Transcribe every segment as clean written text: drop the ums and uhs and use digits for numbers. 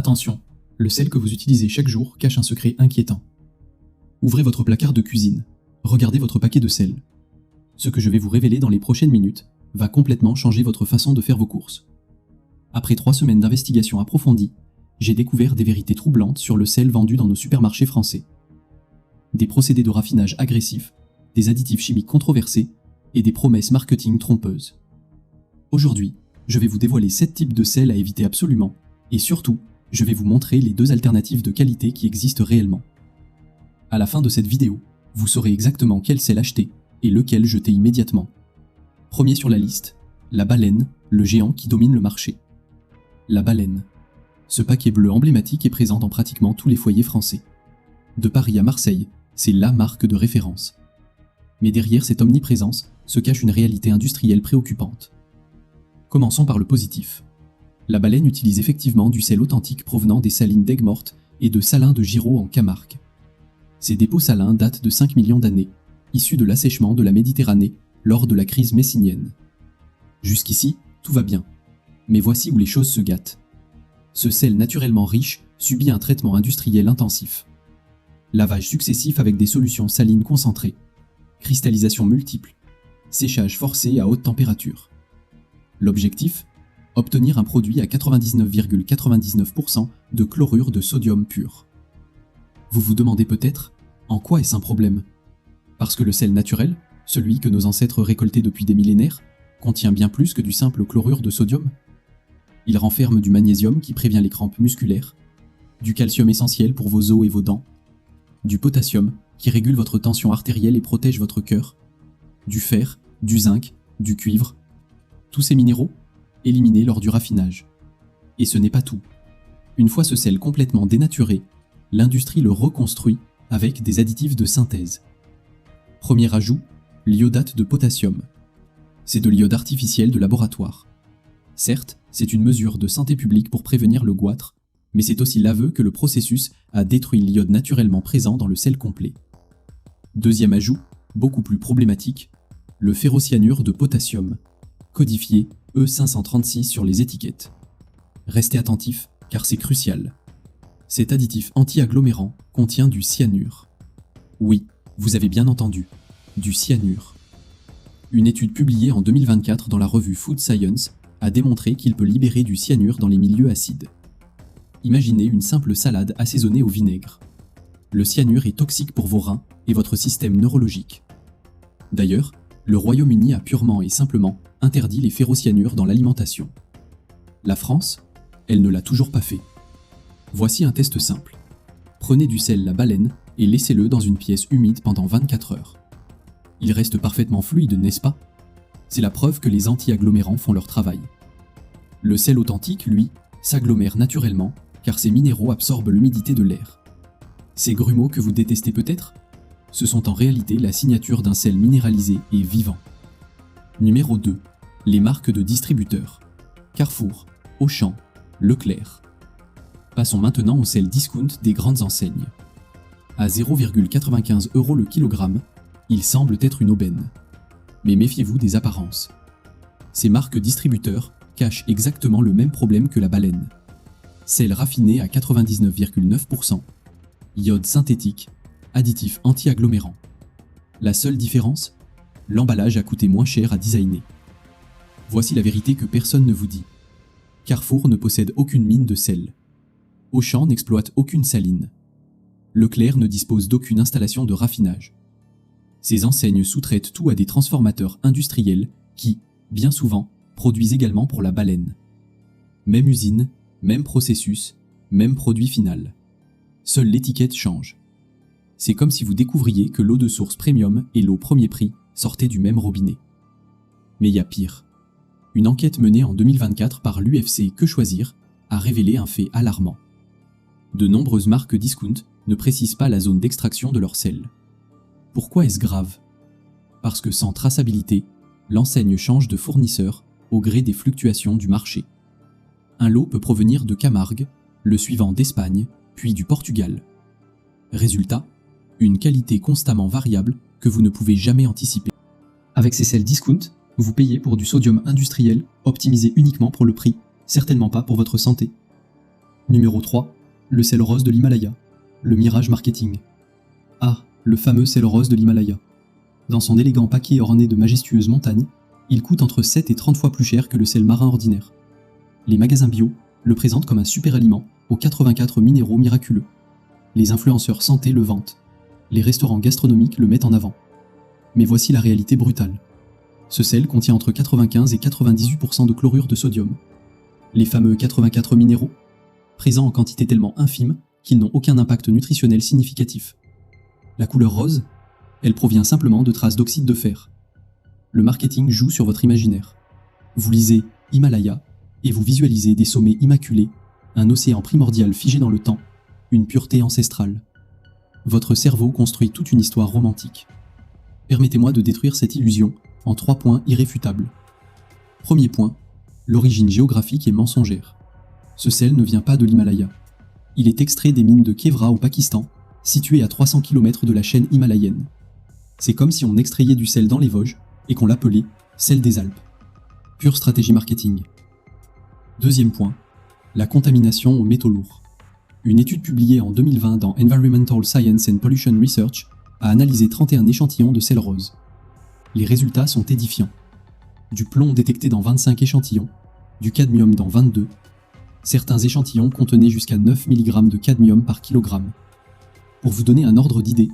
Attention, le sel que vous utilisez chaque jour cache un secret inquiétant. Ouvrez votre placard de cuisine, regardez votre paquet de sel. Ce que je vais vous révéler dans les prochaines minutes va complètement changer votre façon de faire vos courses. Après 3 semaines d'investigation approfondie, j'ai découvert des vérités troublantes sur le sel vendu dans nos supermarchés français. Des procédés de raffinage agressifs, des additifs chimiques controversés et des promesses marketing trompeuses. Aujourd'hui, je vais vous dévoiler 7 types de sel à éviter absolument, et surtout, je vais vous montrer les 2 alternatives de qualité qui existent réellement. À la fin de cette vidéo, vous saurez exactement quel sel acheter et lequel jeter immédiatement. Premier sur la liste, la baleine, le géant qui domine le marché. La baleine. Ce paquet bleu emblématique est présent dans pratiquement tous les foyers français. De Paris à Marseille, c'est la marque de référence. Mais derrière cette omniprésence se cache une réalité industrielle préoccupante. Commençons par le positif. La baleine utilise effectivement du sel authentique provenant des salines d'Aigues-Mortes et de Salins de Giraud en Camargue. Ces dépôts salins datent de 5 millions d'années, issus de l'assèchement de la Méditerranée lors de la crise messinienne. Jusqu'ici, tout va bien. Mais voici où les choses se gâtent. Ce sel naturellement riche subit un traitement industriel intensif. Lavage successif avec des solutions salines concentrées, cristallisation multiple, séchage forcé à haute température. L'objectif ? Obtenir un produit à 99,99% de chlorure de sodium pur. Vous vous demandez peut-être, en quoi est-ce un problème ? Parce que le sel naturel, celui que nos ancêtres récoltaient depuis des millénaires, contient bien plus que du simple chlorure de sodium. Il renferme du magnésium qui prévient les crampes musculaires, du calcium essentiel pour vos os et vos dents, du potassium qui régule votre tension artérielle et protège votre cœur, du fer, du zinc, du cuivre. Tous ces minéraux, éliminés lors du raffinage. Et ce n'est pas tout. Une fois ce sel complètement dénaturé, l'industrie le reconstruit avec des additifs de synthèse. Premier ajout, l'iodate de potassium. C'est de l'iode artificiel de laboratoire. Certes, c'est une mesure de santé publique pour prévenir le goitre, mais c'est aussi l'aveu que le processus a détruit l'iode naturellement présent dans le sel complet. Deuxième ajout, beaucoup plus problématique, le ferrocyanure de potassium, codifié E536 sur les étiquettes. Restez attentifs, car c'est crucial. Cet additif anti-agglomérant contient du cyanure. Oui, vous avez bien entendu, du cyanure. Une étude publiée en 2024 dans la revue Food Science a démontré qu'il peut libérer du cyanure dans les milieux acides. Imaginez une simple salade assaisonnée au vinaigre. Le cyanure est toxique pour vos reins et votre système neurologique. D'ailleurs, le Royaume-Uni a purement et simplement interdit les ferrocyanures dans l'alimentation. La France, elle ne l'a toujours pas fait. Voici un test simple. Prenez du sel la baleine et laissez-le dans une pièce humide pendant 24 heures. Il reste parfaitement fluide, n'est-ce pas ? C'est la preuve que les anti-agglomérants font leur travail. Le sel authentique, lui, s'agglomère naturellement car ses minéraux absorbent l'humidité de l'air. Ces grumeaux que vous détestez peut-être ? Ce sont en réalité la signature d'un sel minéralisé et vivant. Numéro 2. Les marques de distributeurs. Carrefour, Auchan, Leclerc. Passons maintenant au sel discount des grandes enseignes. À 0,95 € le kilogramme, il semble être une aubaine. Mais méfiez-vous des apparences. Ces marques distributeurs cachent exactement le même problème que la baleine. Sel raffiné à 99,9%, iode synthétique, additifs anti-agglomérants. La seule différence ? L'emballage a coûté moins cher à designer. Voici la vérité que personne ne vous dit. Carrefour ne possède aucune mine de sel. Auchan n'exploite aucune saline. Leclerc ne dispose d'aucune installation de raffinage. Ces enseignes sous-traitent tout à des transformateurs industriels qui, bien souvent, produisent également pour la baleine. Même usine, même processus, même produit final. Seule l'étiquette change. C'est comme si vous découvriez que l'eau de source premium et l'eau premier prix sortaient du même robinet. Mais il y a pire. Une enquête menée en 2024 par l'UFC Que Choisir a révélé un fait alarmant. De nombreuses marques discount ne précisent pas la zone d'extraction de leur sel. Pourquoi est-ce grave ? Parce que sans traçabilité, l'enseigne change de fournisseur au gré des fluctuations du marché. Un lot peut provenir de Camargue, le suivant d'Espagne, puis du Portugal. Résultat, une qualité constamment variable que vous ne pouvez jamais anticiper. Avec ces sels discount, vous payez pour du sodium industriel, optimisé uniquement pour le prix, certainement pas pour votre santé. Numéro 3. Le sel rose de l'Himalaya. Le mirage marketing. Ah, le fameux sel rose de l'Himalaya. Dans son élégant paquet orné de majestueuses montagnes, il coûte entre 7 et 30 fois plus cher que le sel marin ordinaire. Les magasins bio le présentent comme un super aliment aux 84 minéraux miraculeux. Les influenceurs santé le vantent. Les restaurants gastronomiques le mettent en avant. Mais voici la réalité brutale. Ce sel contient entre 95 et 98% de chlorure de sodium. Les fameux 84 minéraux, présents en quantité tellement infime qu'ils n'ont aucun impact nutritionnel significatif. La couleur rose, elle provient simplement de traces d'oxyde de fer. Le marketing joue sur votre imaginaire. Vous lisez Himalaya et vous visualisez des sommets immaculés, un océan primordial figé dans le temps, une pureté ancestrale. Votre cerveau construit toute une histoire romantique. Permettez-moi de détruire cette illusion en 3 points irréfutables. Premier point, l'origine géographique est mensongère. Ce sel ne vient pas de l'Himalaya. Il est extrait des mines de Kevra au Pakistan, situées à 300 km de la chaîne himalayenne. C'est comme si on extrayait du sel dans les Vosges et qu'on l'appelait sel des Alpes. Pure stratégie marketing. Deuxième point, la contamination aux métaux lourds. Une étude publiée en 2020 dans Environmental Science and Pollution Research a analysé 31 échantillons de sel rose. Les résultats sont édifiants. Du plomb détecté dans 25 échantillons, du cadmium dans 22. Certains échantillons contenaient jusqu'à 9 mg de cadmium par kilogramme. Pour vous donner un ordre d'idée,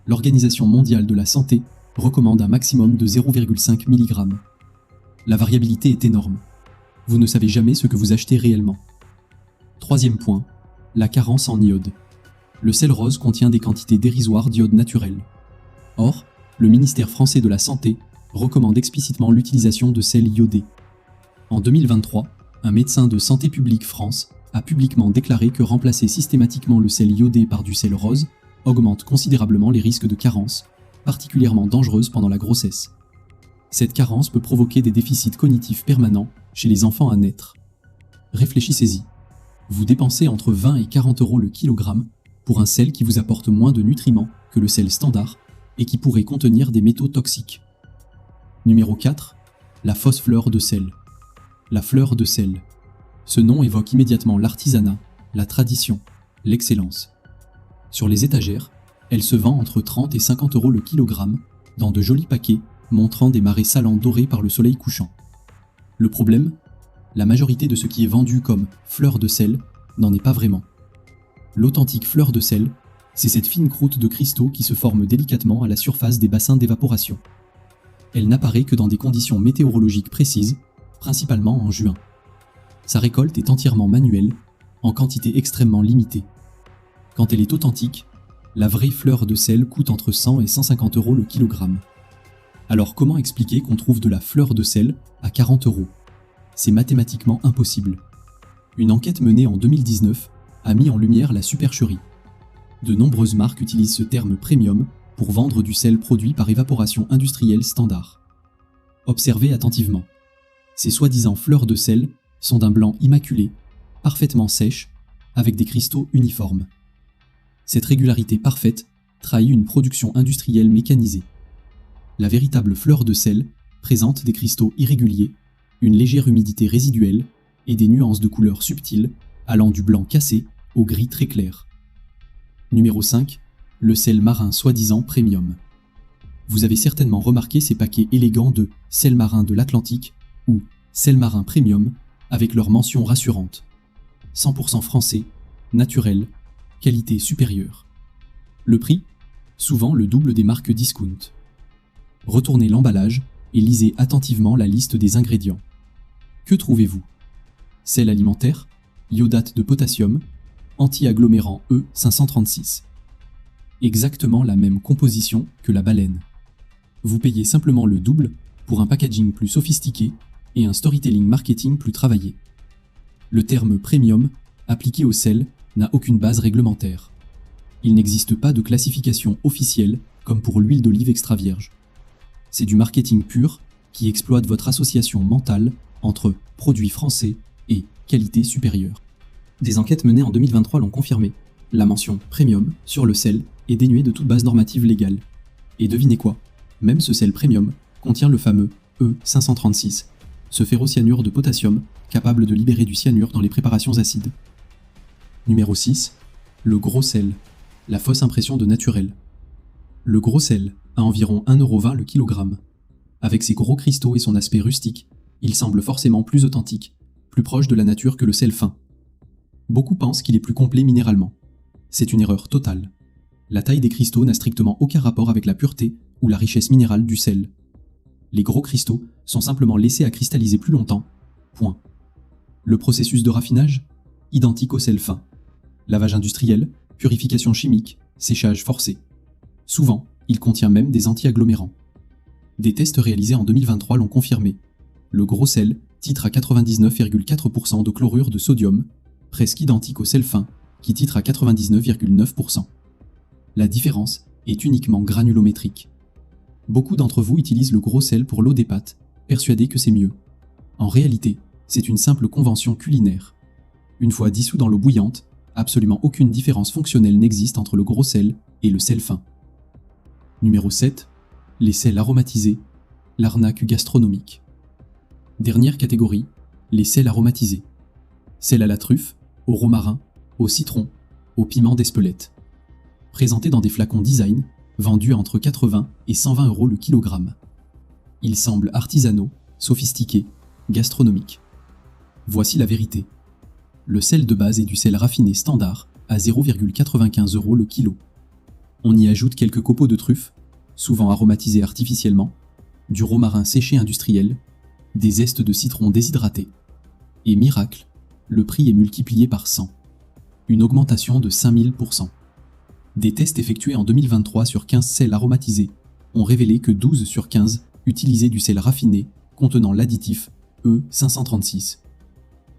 l'Organisation mondiale de la santé recommande un maximum de 0,5 mg. La variabilité est énorme. Vous ne savez jamais ce que vous achetez réellement. Troisième point, la carence en iode. Le sel rose contient des quantités dérisoires d'iode naturel. Or, le ministère français de la Santé recommande explicitement l'utilisation de sel iodé. En 2023, un médecin de Santé publique France a publiquement déclaré que remplacer systématiquement le sel iodé par du sel rose augmente considérablement les risques de carence, particulièrement dangereuse pendant la grossesse. Cette carence peut provoquer des déficits cognitifs permanents chez les enfants à naître. Réfléchissez-y. Vous dépensez entre 20 et 40 € le kilogramme pour un sel qui vous apporte moins de nutriments que le sel standard et qui pourrait contenir des métaux toxiques. Numéro 4. La fausse fleur de sel. La fleur de sel. Ce nom évoque immédiatement l'artisanat, la tradition, l'excellence. Sur les étagères, elle se vend entre 30 et 50 € le kilogramme dans de jolis paquets montrant des marais salants dorés par le soleil couchant. Le problème, la majorité de ce qui est vendu comme fleur de sel n'en est pas vraiment. L'authentique fleur de sel, c'est cette fine croûte de cristaux qui se forme délicatement à la surface des bassins d'évaporation. Elle n'apparaît que dans des conditions météorologiques précises, principalement en juin. Sa récolte est entièrement manuelle, en quantité extrêmement limitée. Quand elle est authentique, la vraie fleur de sel coûte entre 100 et 150 € le kilogramme. Alors comment expliquer qu'on trouve de la fleur de sel à 40 €? C'est mathématiquement impossible. Une enquête menée en 2019 a mis en lumière la supercherie. De nombreuses marques utilisent ce terme premium pour vendre du sel produit par évaporation industrielle standard. Observez attentivement. Ces soi-disant fleurs de sel sont d'un blanc immaculé, parfaitement sèches, avec des cristaux uniformes. Cette régularité parfaite trahit une production industrielle mécanisée. La véritable fleur de sel présente des cristaux irréguliers, une légère humidité résiduelle et des nuances de couleurs subtiles allant du blanc cassé au gris très clair. Numéro 5. Le sel marin soi-disant premium. Vous avez certainement remarqué ces paquets élégants de sel marin de l'Atlantique ou sel marin premium avec leur mention rassurante. 100% français, naturel, qualité supérieure. Le prix, souvent le double des marques discount. Retournez l'emballage et lisez attentivement la liste des ingrédients. Que trouvez-vous? Sel alimentaire, iodate de potassium, anti-agglomérant E536. Exactement la même composition que la baleine. Vous payez simplement le double pour un packaging plus sophistiqué et un storytelling marketing plus travaillé. Le terme premium, appliqué au sel, n'a aucune base réglementaire. Il n'existe pas de classification officielle comme pour l'huile d'olive extra vierge. C'est du marketing pur qui exploite votre association mentale entre produits français et qualité supérieure. Des enquêtes menées en 2023 l'ont confirmé. La mention premium sur le sel est dénuée de toute base normative légale. Et devinez quoi? Même ce sel premium contient le fameux E536, ce ferrocyanure de potassium capable de libérer du cyanure dans les préparations acides. Numéro 6. Le gros sel. La fausse impression de naturel. Le gros sel a environ 1,20 € le kilogramme. Avec ses gros cristaux et son aspect rustique, il semble forcément plus authentique, plus proche de la nature que le sel fin. Beaucoup pensent qu'il est plus complet minéralement. C'est une erreur totale. La taille des cristaux n'a strictement aucun rapport avec la pureté ou la richesse minérale du sel. Les gros cristaux sont simplement laissés à cristalliser plus longtemps. Point. Le processus de raffinage? Identique au sel fin. Lavage industriel, purification chimique, séchage forcé. Souvent, il contient même des anti-agglomérants. Des tests réalisés en 2023 l'ont confirmé. Le gros sel titre à 99,4% de chlorure de sodium, presque identique au sel fin, qui titre à 99,9%. La différence est uniquement granulométrique. Beaucoup d'entre vous utilisent le gros sel pour l'eau des pâtes, persuadés que c'est mieux. En réalité, c'est une simple convention culinaire. Une fois dissous dans l'eau bouillante, absolument aucune différence fonctionnelle n'existe entre le gros sel et le sel fin. Numéro 7. Les sels aromatisés, l'arnaque gastronomique. Dernière catégorie, les sels aromatisés. Sel à la truffe, au romarin, au citron, au piment d'Espelette. Présentés dans des flacons design, vendus entre 80 et 120 € le kilogramme. Ils semblent artisanaux, sophistiqués, gastronomiques. Voici la vérité. Le sel de base est du sel raffiné standard à 0,95 € le kilo. On y ajoute quelques copeaux de truffe, souvent aromatisés artificiellement, du romarin séché industriel, des zestes de citron déshydratés. Et miracle, le prix est multiplié par 100. Une augmentation de 5000%. Des tests effectués en 2023 sur 15 sels aromatisés ont révélé que 12 sur 15 utilisaient du sel raffiné contenant l'additif E536.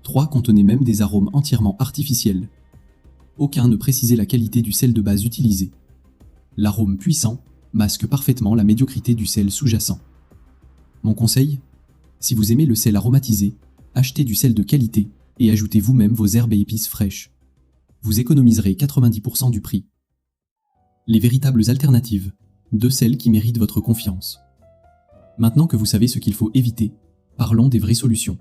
3 contenaient même des arômes entièrement artificiels. Aucun ne précisait la qualité du sel de base utilisé. L'arôme puissant masque parfaitement la médiocrité du sel sous-jacent. Mon conseil? Si vous aimez le sel aromatisé, achetez du sel de qualité et ajoutez vous-même vos herbes et épices fraîches. Vous économiserez 90% du prix. Les véritables alternatives, 2 sels qui méritent votre confiance. Maintenant que vous savez ce qu'il faut éviter, parlons des vraies solutions.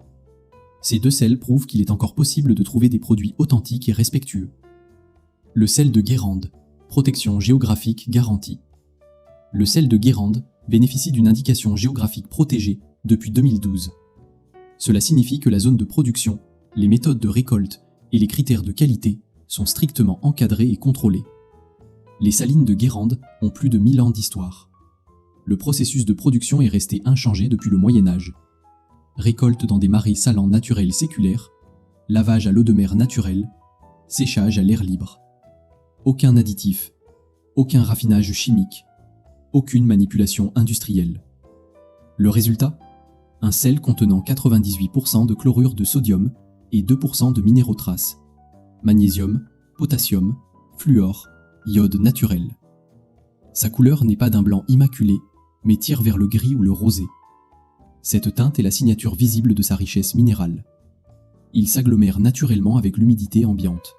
Ces 2 sels prouvent qu'il est encore possible de trouver des produits authentiques et respectueux. Le sel de Guérande, protection géographique garantie. Le sel de Guérande bénéficie d'une indication géographique protégée depuis 2012. Cela signifie que la zone de production, les méthodes de récolte et les critères de qualité sont strictement encadrés et contrôlés. Les salines de Guérande ont plus de 1000 ans d'histoire. Le processus de production est resté inchangé depuis le Moyen-Âge. Récolte dans des marais salants naturels séculaires, lavage à l'eau de mer naturelle, séchage à l'air libre. Aucun additif, aucun raffinage chimique, aucune manipulation industrielle. Le résultat? Un sel contenant 98% de chlorure de sodium et 2% de minéraux traces, magnésium, potassium, fluor, iode naturel. Sa couleur n'est pas d'un blanc immaculé, mais tire vers le gris ou le rosé. Cette teinte est la signature visible de sa richesse minérale. Il s'agglomère naturellement avec l'humidité ambiante.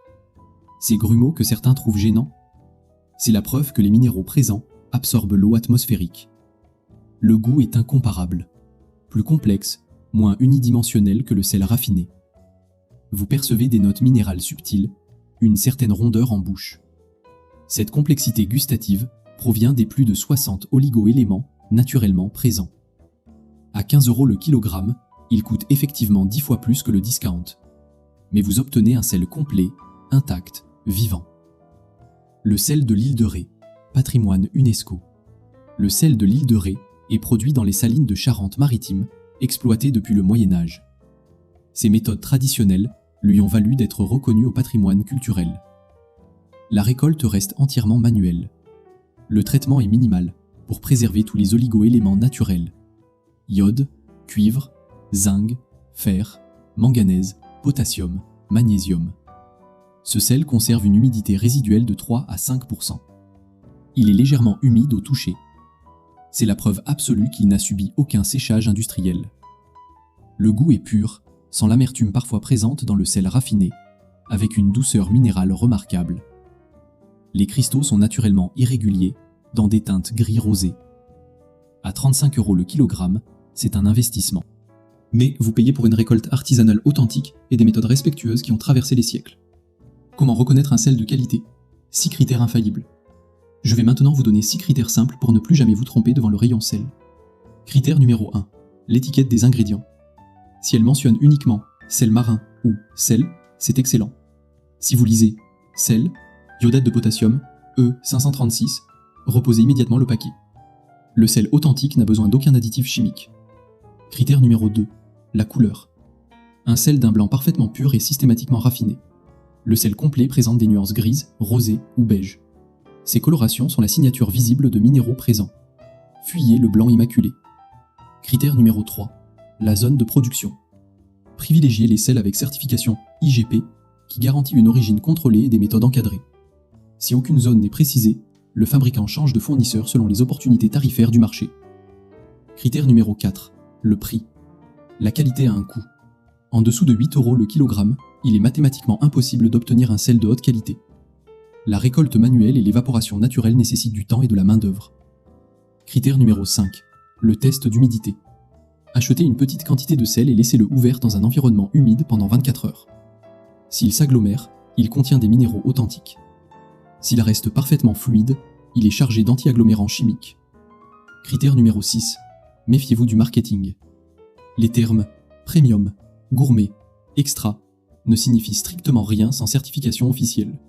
Ces grumeaux que certains trouvent gênants? C'est la preuve que les minéraux présents absorbent l'eau atmosphérique. Le goût est incomparable, plus complexe, moins unidimensionnel que le sel raffiné. Vous percevez des notes minérales subtiles, une certaine rondeur en bouche. Cette complexité gustative provient des plus de 60 oligo-éléments naturellement présents. À 15 € le kilogramme, il coûte effectivement 10 fois plus que le discount. Mais vous obtenez un sel complet, intact, vivant. Le sel de l'île de Ré, patrimoine UNESCO. Le sel de l'île de Ré est produit dans les salines de Charente-Maritime, exploitées depuis le Moyen-Âge. Ces méthodes traditionnelles lui ont valu d'être reconnu au patrimoine culturel. La récolte reste entièrement manuelle. Le traitement est minimal pour préserver tous les oligo-éléments naturels. Iode, cuivre, zinc, fer, manganèse, potassium, magnésium. Ce sel conserve une humidité résiduelle de 3 à 5%. Il est légèrement humide au toucher. C'est la preuve absolue qu'il n'a subi aucun séchage industriel. Le goût est pur, sans l'amertume parfois présente dans le sel raffiné, avec une douceur minérale remarquable. Les cristaux sont naturellement irréguliers, dans des teintes gris-rosé. À 35 € le kilogramme, c'est un investissement. Mais vous payez pour une récolte artisanale authentique et des méthodes respectueuses qui ont traversé les siècles. Comment reconnaître un sel de qualité? 6 critères infaillibles. Je vais maintenant vous donner 6 critères simples pour ne plus jamais vous tromper devant le rayon sel. Critère numéro 1. L'étiquette des ingrédients. Si elle mentionne uniquement sel marin ou sel, c'est excellent. Si vous lisez sel, iodate de potassium, E536, reposez immédiatement le paquet. Le sel authentique n'a besoin d'aucun additif chimique. Critère numéro 2. La couleur. Un sel d'un blanc parfaitement pur et systématiquement raffiné. Le sel complet présente des nuances grises, rosées ou beige. Ces colorations sont la signature visible de minéraux présents. Fuyez le blanc immaculé. Critère numéro 3. La zone de production. Privilégiez les sels avec certification IGP qui garantit une origine contrôlée et des méthodes encadrées. Si aucune zone n'est précisée, le fabricant change de fournisseur selon les opportunités tarifaires du marché. Critère numéro 4. Le prix. La qualité a un coût. En dessous de 8 € le kilogramme, il est mathématiquement impossible d'obtenir un sel de haute qualité. La récolte manuelle et l'évaporation naturelle nécessitent du temps et de la main-d'œuvre. Critère numéro 5. Le test d'humidité. Achetez une petite quantité de sel et laissez-le ouvert dans un environnement humide pendant 24 heures. S'il s'agglomère, il contient des minéraux authentiques. S'il reste parfaitement fluide, il est chargé d'anti-agglomérants chimiques. Critère numéro 6. Méfiez-vous du marketing. Les termes premium, gourmet, extra ne signifient strictement rien sans certification officielle.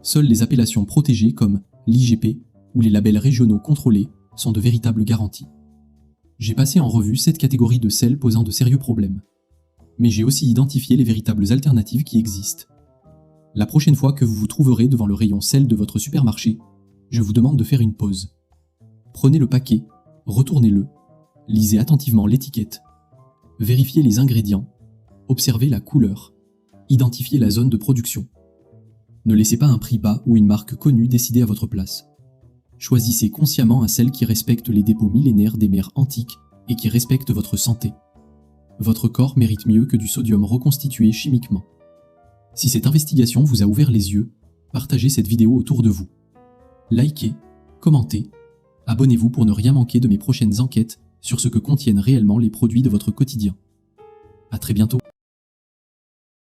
Seules les appellations protégées comme l'IGP ou les labels régionaux contrôlés sont de véritables garanties. J'ai passé en revue 7 catégories de sel posant de sérieux problèmes. Mais j'ai aussi identifié les véritables alternatives qui existent. La prochaine fois que vous vous trouverez devant le rayon sel de votre supermarché, je vous demande de faire une pause. Prenez le paquet, retournez-le, lisez attentivement l'étiquette, vérifiez les ingrédients, observez la couleur, identifiez la zone de production. Ne laissez pas un prix bas ou une marque connue décider à votre place. Choisissez consciemment un sel qui respecte les dépôts millénaires des mers antiques et qui respecte votre santé. Votre corps mérite mieux que du sodium reconstitué chimiquement. Si cette investigation vous a ouvert les yeux, partagez cette vidéo autour de vous. Likez, commentez, abonnez-vous pour ne rien manquer de mes prochaines enquêtes sur ce que contiennent réellement les produits de votre quotidien. À très bientôt.